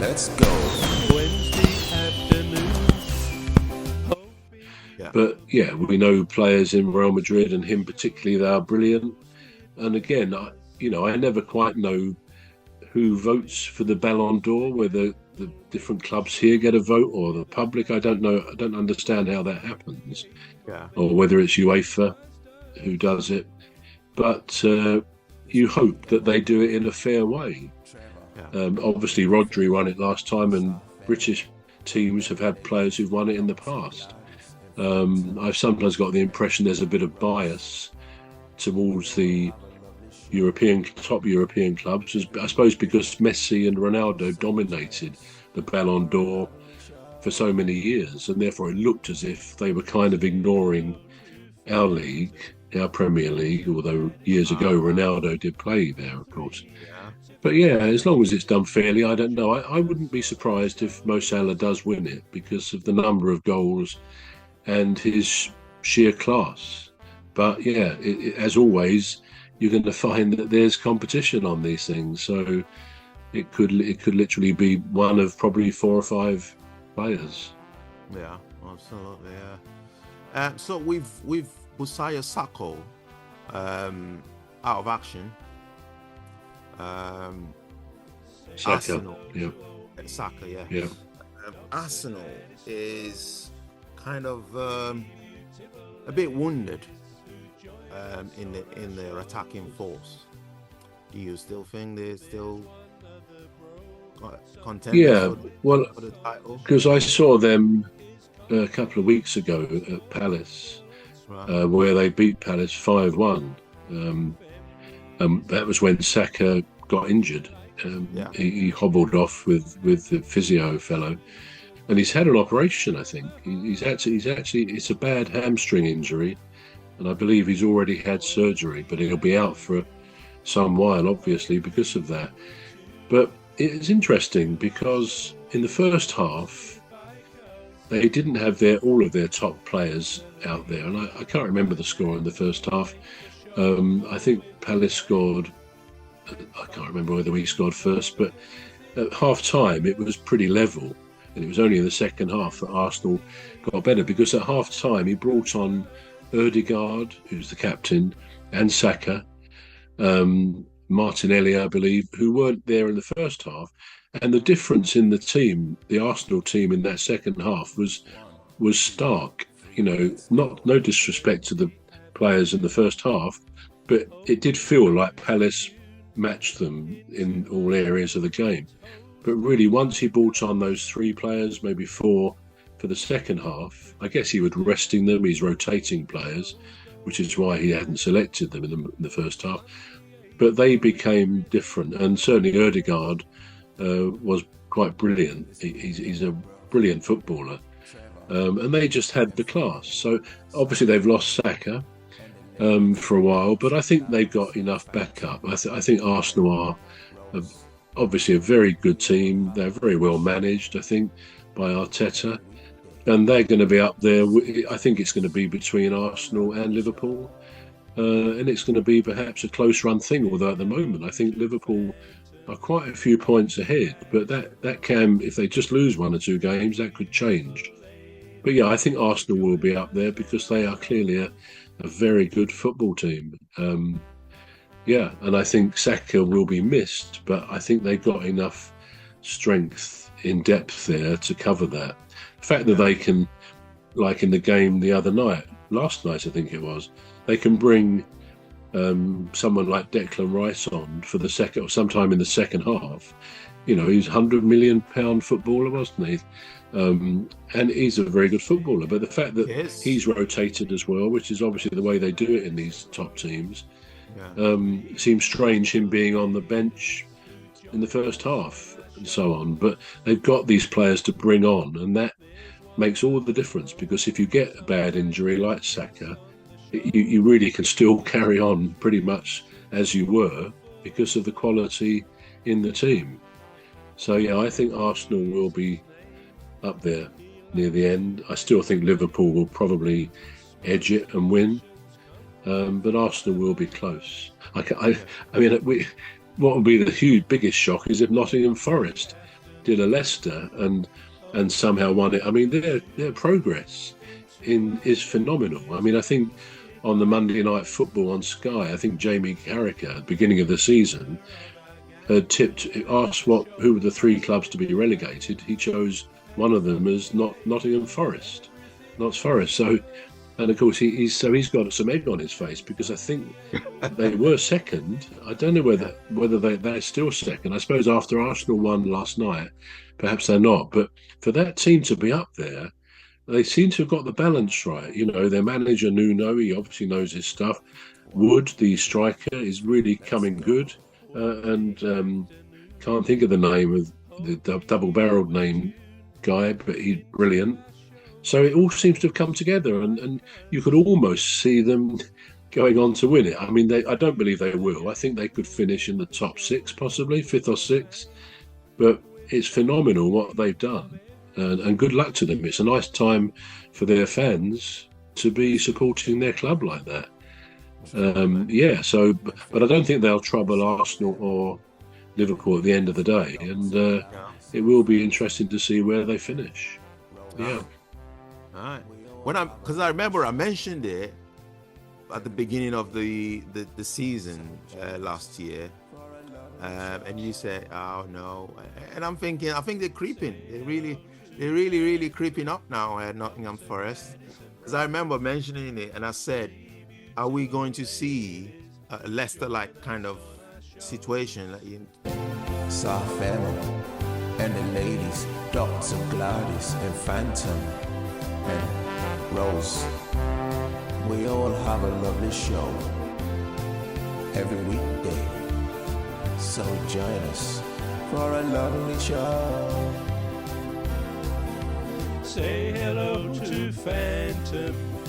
Let's go. Wednesday afternoon. But yeah, we know players in Real Madrid and him particularly, they are brilliant. And again, I never quite know who votes for the Ballon d'Or, whether the different clubs here get a vote or the public. I don't know. I don't understand how that happens, or whether it's UEFA who does it. But you hope that they do it in a fair way. Obviously, Rodri won it last time, and British teams have had players who've won it in the past. I've sometimes got the impression there's a bit of bias towards the top European clubs, I suppose, because Messi and Ronaldo dominated the Ballon d'Or for so many years, and therefore it looked as if they were kind of ignoring our league, our Premier League, although years ago Ronaldo did play there, of course. But yeah, as long as it's done fairly, I don't know. I wouldn't be surprised if Mo Salah does win it because of the number of goals and his sheer class. But yeah, as always, you're going to find that there's competition on these things. So it could literally be one of probably 4 or 5 players. Yeah, absolutely. Yeah. So we've Busayo Sako out of action. Saka, Arsenal. yeah. Saka, yeah. Yeah. Arsenal is kind of a bit wounded in their attacking force. Do you still think they're still contenders for the title? Because I saw them a couple of weeks ago at Palace, where they beat Palace 5-1. That was when Saka got injured. He hobbled off with the physio fellow, and he's had an operation. I think he's actually it's a bad hamstring injury, and I believe he's already had surgery, but he'll be out for some while, obviously, because of that. But it's interesting because in the first half they didn't have all of their top players out there, and I can't remember the score in the first half. I think Palace scored. I can't remember whether we scored first, but at half time it was pretty level, and it was only in the second half that Arsenal got better, because at half time he brought on Ødegaard, who's the captain, and Saka, Martinelli, I believe, who weren't there in the first half. And the difference in the team, the Arsenal team in that second half, was stark. No disrespect to the players in the first half, but it did feel like Palace matched them in all areas of the game. But really, once he brought on those 3 players, maybe 4, for the second half, I guess he was resting them. He's rotating players, which is why he hadn't selected them in the first half. But they became different, and certainly Ødegaard was quite brilliant. He's a brilliant footballer, and they just had the class. So obviously they've lost Saka for a while, but I think they've got enough backup. I think Arsenal are obviously a very good team. They're very well managed, I think, by Arteta, and they're going to be up there. I think it's going to be between Arsenal and Liverpool, and it's going to be perhaps a close run thing, although at the moment I think Liverpool are quite a few points ahead, but that can, if they just lose 1 or 2 games, that could change. But yeah, I think Arsenal will be up there because they are clearly a very good football team. And I think Saka will be missed, but I think they've got enough strength in depth there to cover that. The fact that they can, like in the game last night I think it was, they can bring someone like Declan Rice on for the second, or sometime in the second half. He's a £100 million footballer, wasn't he? And he's a very good footballer. But the fact that he's rotated as well, which is obviously the way they do it in these top teams, it seems strange him being on the bench in the first half and so on. But they've got these players to bring on, and that makes all the difference, because if you get a bad injury like Saka, you really can still carry on pretty much as you were because of the quality in the team. So yeah, I think Arsenal will be up there near the end. I still think Liverpool will probably edge it and win, but Arsenal will be close. What would be the biggest shock is if Nottingham Forest did a Leicester and somehow won it. I mean, their progress is phenomenal. I mean, I think on the Monday Night Football on Sky, I think Jamie Carragher at the beginning of the season had asked who were the 3 clubs to be relegated. He chose one of them as Nottingham Forest. So, and of course he's got some egg on his face, because I think they were second. I don't know whether they're still second. I suppose after Arsenal won last night, perhaps they're not. But for that team to be up there, they seem to have got the balance right. You know, their manager Nuno, he obviously knows his stuff. Wood, the striker, is really coming good, and can't think of the name of the double-barreled name guy, but he's brilliant. So it all seems to have come together, and you could almost see them going on to win it. I mean, I don't believe they will. I think they could finish in the top 6, possibly 5th or 6th. But it's phenomenal what they've done, and good luck to them. It's a nice time for their fans to be supporting their club like that. But I don't think they'll trouble Arsenal or Liverpool at the end of the day, and it will be interesting to see where they finish. Yeah. All right. Because I remember I mentioned it at the beginning of the season last year, and you said, "Oh no," and I'm thinking, I think they're creeping. They're really creeping up now at Nottingham Forest. Because I remember mentioning it, and I said, "Are we going to see a Leicester-like kind of situation?" Soft family and the ladies, Dr. Gladys and Phantom and Rose. We all have a lovely show every weekday, so join us for a lovely show. Say hello to Phantom